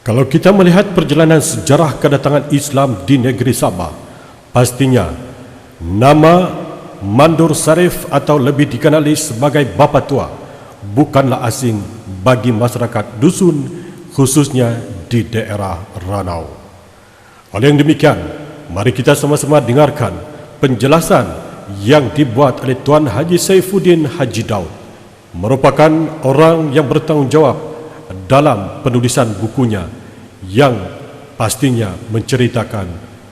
Kalau kita melihat perjalanan sejarah kedatangan Islam di negeri Sabah, pastinya nama Mandur Sarif atau lebih dikenali sebagai Bapa Tua bukanlah asing bagi masyarakat dusun, khususnya di daerah Ranau. Oleh yang demikian, mari kita sama-sama dengarkan penjelasan yang dibuat oleh Tuan Haji Saifuddin Haji Daud, merupakan orang yang bertanggungjawab dalam penulisan bukunya yang pastinya menceritakan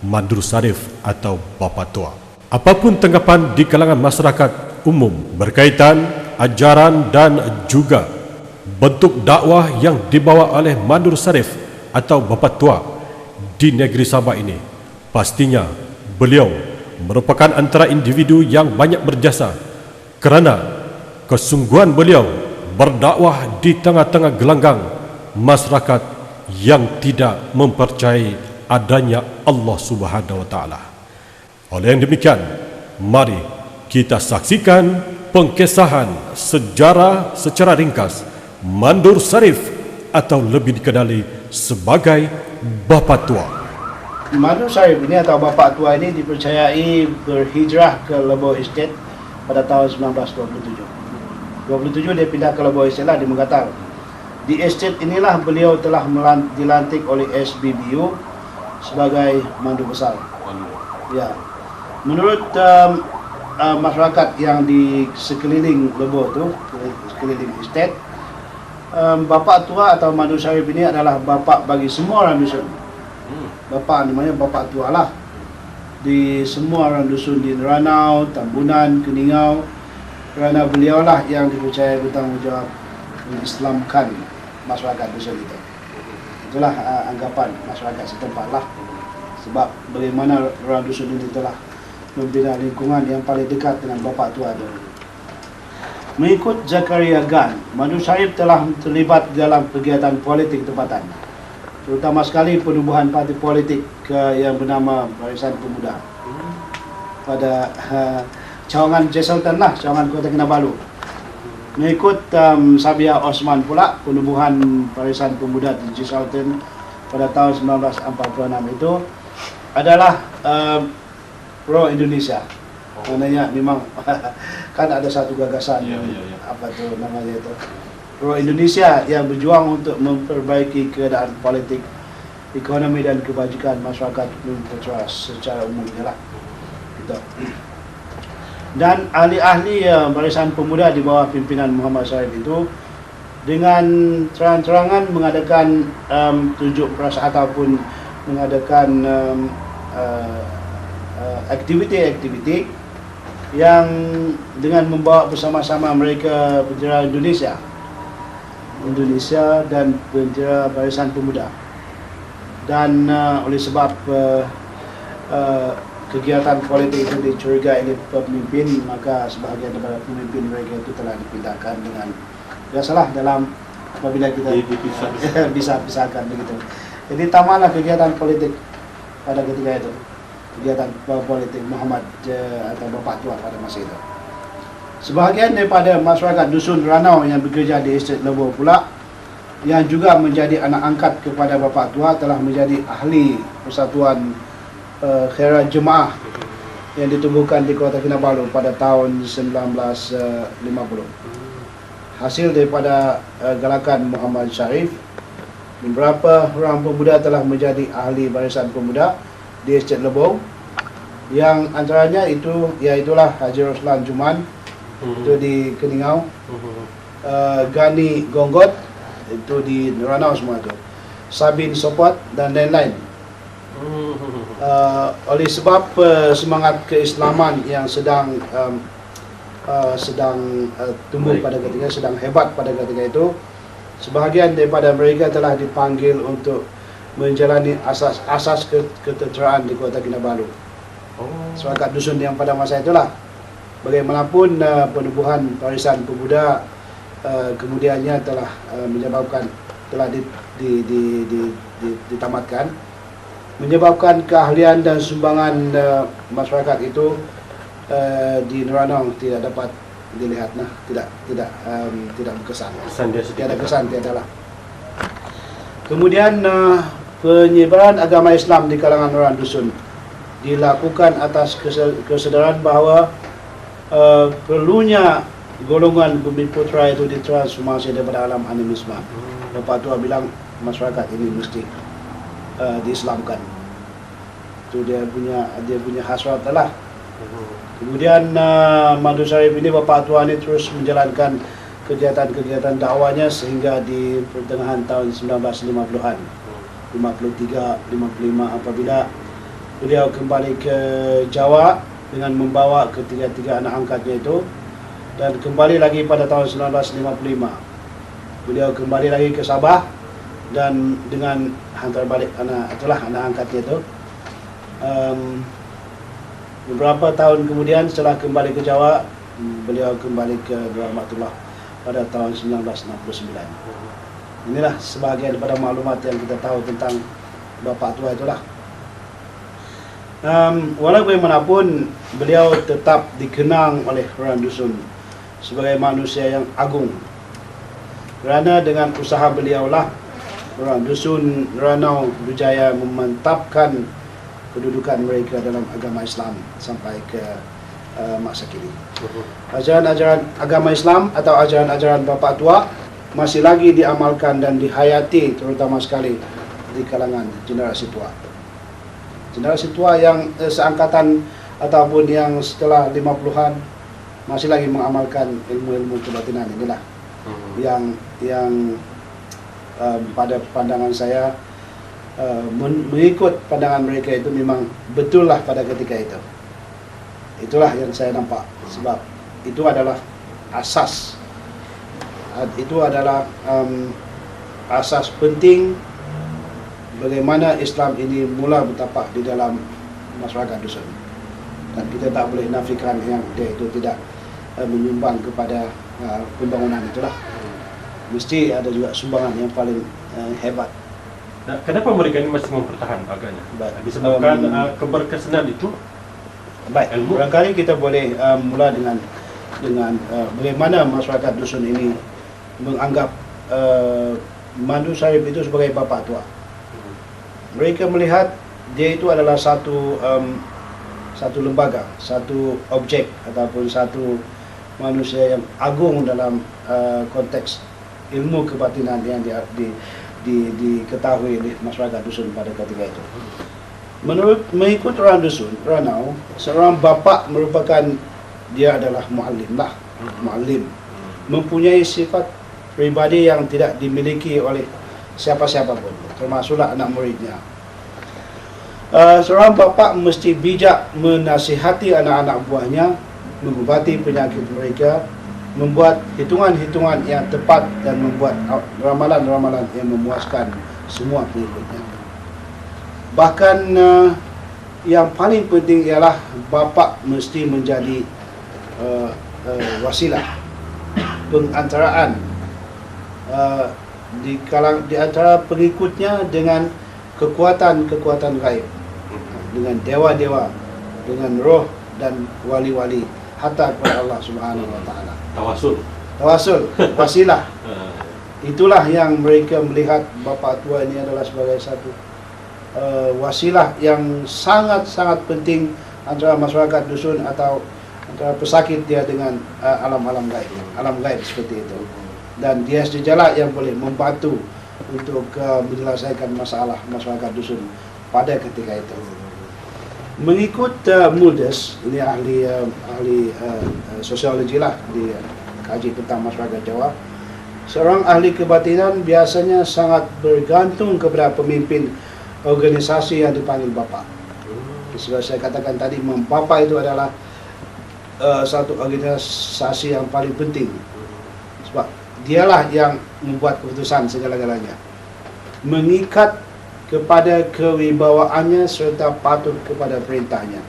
Mandur Sarif atau Bapa Tua. Apapun tanggapan di kalangan masyarakat umum berkaitan ajaran dan juga bentuk dakwah yang dibawa oleh Mandur Sarif atau Bapa Tua di negeri Sabah ini, pastinya beliau merupakan antara individu yang banyak berjasa kerana kesungguhan beliau berdakwah di tengah-tengah gelanggang masyarakat yang tidak mempercayai adanya Allah Subhanahu wa taala. Oleh yang demikian, mari kita saksikan pengkesahan sejarah secara ringkas Mandur Sarif atau lebih dikenali sebagai Bapa Tua. Mandur Sarif ini atau Bapa Tua ini dipercayai berhijrah ke Lebo Estate pada tahun 1927. 27 dia pindah ke Lebo Estate lah di Megatal. Di estate inilah beliau telah dilantik oleh SBBU sebagai mandu besar. Ya. Menurut masyarakat yang di sekeliling Lebo tu, sekeliling estate, Bapa Tua atau Mandur Sarif ini adalah bapa bagi semua orang dusun. Bapa namanya Bapa Tua lah. Di semua orang dusun di Ranau, Tambunan, Keningau, kerana beliaulah yang dipercayai bertanggungjawab mengislamkan masyarakat dusun itu. Itulah anggapan masyarakat setempat lah. Sebab bagaimana orang dusun ini telah membina lingkungan yang paling dekat dengan Bapa Tua itu. Mengikut Zakaria Gan, Mandur Sarif telah terlibat dalam kegiatan politik tempatan, terutama sekali penubuhan parti politik yang bernama Barisan Pemuda pada Cawangan Jesselton lah, Cawangan Kota Kinabalu. Mengikut Sabia Osman pula, penubuhan Barisan Pemuda di Jesselton pada tahun 1946 itu adalah pro Indonesia. Maknanya memang kan ada satu gagasan apa tu namanya itu, pro Indonesia yang berjuang untuk memperbaiki keadaan politik, ekonomi dan kebajikan masyarakat secara umumnya lah. Gitu. Dan ahli-ahli Barisan Pemuda di bawah pimpinan Muhammad Sarif itu dengan terang-terangan mengadakan tunjuk perasaan ataupun mengadakan aktiviti-aktiviti yang dengan membawa bersama-sama mereka bendera Indonesia dan bendera Barisan Pemuda. Dan oleh sebab kegiatan politik itu dicurigai oleh pemimpin, maka sebahagian daripada pemimpin mereka itu telah dipindahkan dengan biasalah dalam apabila kita bisa pisahkan begitu. Jadi tamatlah kegiatan politik pada ketika itu, kegiatan politik Muhammad atau Bapa Tua pada masa itu. Sebahagian daripada masyarakat dusun Ranau yang bekerja di estate Lebo pula, yang juga menjadi anak angkat kepada Bapa Tua, telah menjadi ahli Persatuan Khairat Jemaah yang ditubuhkan di Kota Kinabalu pada tahun 1950. Hasil daripada gerakan Muhammad Sarif, beberapa orang pemuda telah menjadi ahli Barisan Pemuda di estate Lebo, yang antaranya iaitulah Haji Roslan Juman itu di Keningau, Gani Gonggot itu di Ranau semua itu, Sabin Sopot dan lain-lain. Oleh sebab semangat keislaman yang sedang tumbuh pada ketika, sedang hebat pada ketika itu, sebahagian daripada mereka telah dipanggil untuk menjalani asas ketenteraan di Kota Kinabalu. Masyarakat dusun yang pada masa itulah. Bagaimanapun penubuhan Barisan Pemuda kemudiannya telah menyebabkan telah ditamatkan, menyebabkan keahlian dan sumbangan masyarakat itu di Ranau tidak dapat dilihat, tidak berkesan. Tiada kesan, tiadalah. Kemudian penyebaran agama Islam di kalangan orang dusun dilakukan atas kesedaran bahawa perlunya golongan Bumi Putra itu ditransformasi daripada alam animisme. Bapak Tua bilang masyarakat ini mesti diislamkan. Itu dia punya hasrat lah. Kemudian Madu Sharif ini Bapak Tua ini terus menjalankan kegiatan-kegiatan dakwahnya sehingga di pertengahan tahun 1950-an, 53, 55 apabila beliau kembali ke Jawa dengan membawa ketiga-tiga anak angkatnya itu, dan kembali lagi pada tahun 1955 beliau kembali lagi ke Sabah dan dengan hantar balik anak angkatnya itu. Beberapa tahun kemudian setelah kembali ke Jawa, beliau kembali ke Rahmatullah pada tahun 1969. Inilah sebahagian daripada maklumat yang kita tahu tentang Bapak Tua itulah. Walau bagaimanapun, beliau tetap dikenang oleh orang dusun sebagai manusia yang agung, kerana dengan usaha beliaulah orang dusun Ranau berjaya memantapkan kedudukan mereka dalam agama Islam sampai ke masa kini. Ajaran-ajaran agama Islam atau ajaran-ajaran Bapak Tua masih lagi diamalkan dan dihayati terutama sekali di kalangan generasi tua. Generasi tua yang seangkatan ataupun yang setelah 50-an masih lagi mengamalkan ilmu-ilmu kebatinan inilah yang pada pandangan saya mengikut pandangan mereka itu memang betul lah pada ketika itu. Itulah yang saya nampak, sebab itu adalah asas, itu adalah asas penting bagaimana Islam ini mula bertapak di dalam masyarakat dusun. Dan kita tak boleh nafikan yang dia itu tidak menyumbang kepada pembangunan itulah. Mesti ada juga sumbangan yang paling hebat. Nah, kenapa mereka ini masih mempertahankan agaknya? Disebabkan keberkesanan itu. Baik, barangkali kita boleh mula dengan bagaimana masyarakat dusun ini menganggap Madu Sharif itu sebagai Bapak Tua. Mereka melihat dia itu adalah satu lembaga, satu objek ataupun satu manusia yang agung dalam konteks ilmu kebatinan yang diketahui oleh masyarakat dusun pada ketika itu. Mengikut orang dusun Ranau, seorang bapa merupakan dia adalah muallim, mempunyai sifat pribadi yang tidak dimiliki oleh siapa-siapa pun, termasuklah anak muridnya. Seorang bapa mesti bijak menasihati anak-anak buahnya, mengobati penyakit mereka, membuat hitungan-hitungan yang tepat dan membuat ramalan-ramalan yang memuaskan semua pengikutnya. Bahkan yang paling penting ialah bapa mesti menjadi wasilah, pengantaraan di antara pengikutnya dengan kekuatan-kekuatan gaib, dengan dewa-dewa, dengan roh dan wali-wali, hatta kepada Allah Subhanahu wa taala. Tawasul, wasilah. Itulah yang mereka melihat Bapak Tua ini adalah sebagai satu wasilah yang sangat-sangat penting antara masyarakat dusun atau antara pesakit dia dengan alam-alam gaib, alam gaib seperti itu. Dan dia sajalah yang boleh membantu untuk menyelesaikan masalah masyarakat dusun pada ketika itu. Mengikut Muldes, ini ahli sosiologi lah, di kaji tentang masyarakat Jawa, seorang ahli kebatinan biasanya sangat bergantung kepada pemimpin organisasi yang dipanggil Bapa. Seperti saya katakan tadi, Bapa itu adalah satu organisasi yang paling penting, sebab dialah yang membuat keputusan segala-galanya, mengikat kepada kewibawaannya serta patuh kepada perintahnya.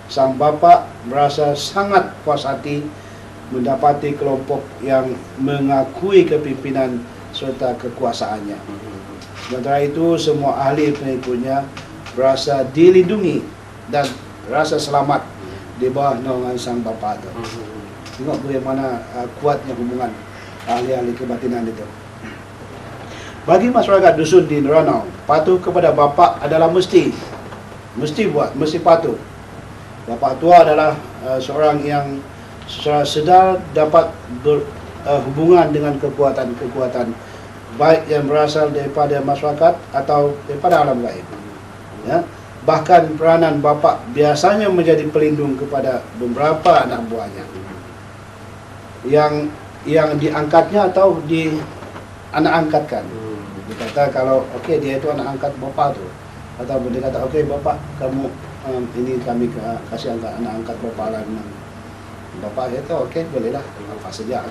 Sang bapa merasa sangat puas hati mendapati kelompok yang mengakui kepimpinan serta kekuasaannya. Sementara itu, semua ahli pengikutnya berasa dilindungi dan rasa selamat di bawah naungan sang bapa itu. Tengok bagaimana kuatnya hubungan ahli-ahli kebatinan itu. Bagi masyarakat dusun di Ranau, patuh kepada bapa adalah mesti patuh. Bapa tua adalah seorang yang secara sedar dapat berhubungan dengan kekuatan-kekuatan baik yang berasal daripada masyarakat atau daripada alam gaib. Ya. Bahkan peranan bapa biasanya menjadi pelindung kepada beberapa anak buahnya yang diangkatnya atau di anak angkatkan. Dia kata kalau dia itu anak angkat bapa tu, atau dia kata bapa kamu ini kami kasih anak angkat bapa lah. Bapa kata bolehlah apa saja.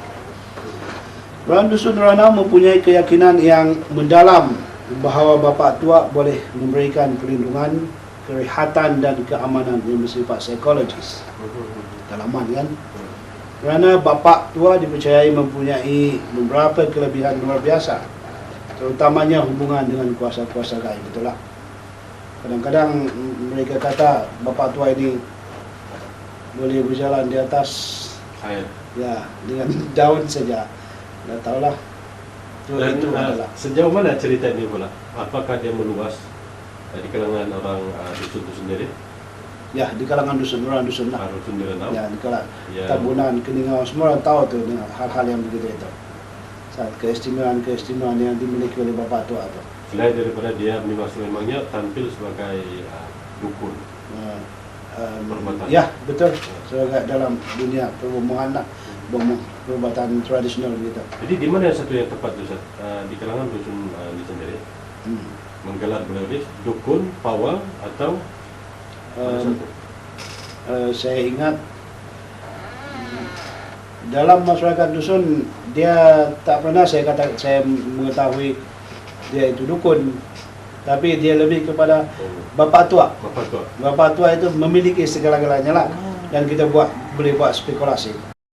Orang dusun Ranau mempunyai keyakinan yang mendalam bahawa bapa tua boleh memberikan perlindungan, kerehatan dan keamanan yang bersifat psikologis. Dalaman kan? Kerana bapa tua dipercayai mempunyai beberapa kelebihan luar biasa, terutamanya hubungan dengan kuasa-kuasa gaib. Betul lah. Kadang-kadang mereka kata bapa tua ini boleh berjalan di atas air. Ya, dengan daun saja. Dah tahulah. Itu adalah. Sejauh mana cerita ini pula? Apakah dia meluas di kalangan orang dusun itu sendiri? Ya, di kalangan orang dusun lah. Dusun di Ranau? Ya, di kalangan Ya. Tabunan, Keningau, semua orang tahu tu dengan hal-hal yang begitu itu. Saat keistimewaan yang dimiliki oleh bapa tua tu. Selain daripada dia memangnya tampil sebagai dukun. Perubatan. Ya, betul. Sebagai dalam dunia perumbahan lah, perubatan tradisional gitu. Jadi di mana yang satu yang tepat tu, Ustaz? Di kalangan dusun ini sendiri? Menggelar beliau dukun, pawang atau mana satu? Saya ingat dalam masyarakat dusun dia tak pernah saya mengetahui dia itu dukun, tapi dia lebih kepada bapa tua. Bapa tua. Bapa tua itu memiliki segala-galanya lah, dan kita boleh buat spekulasi.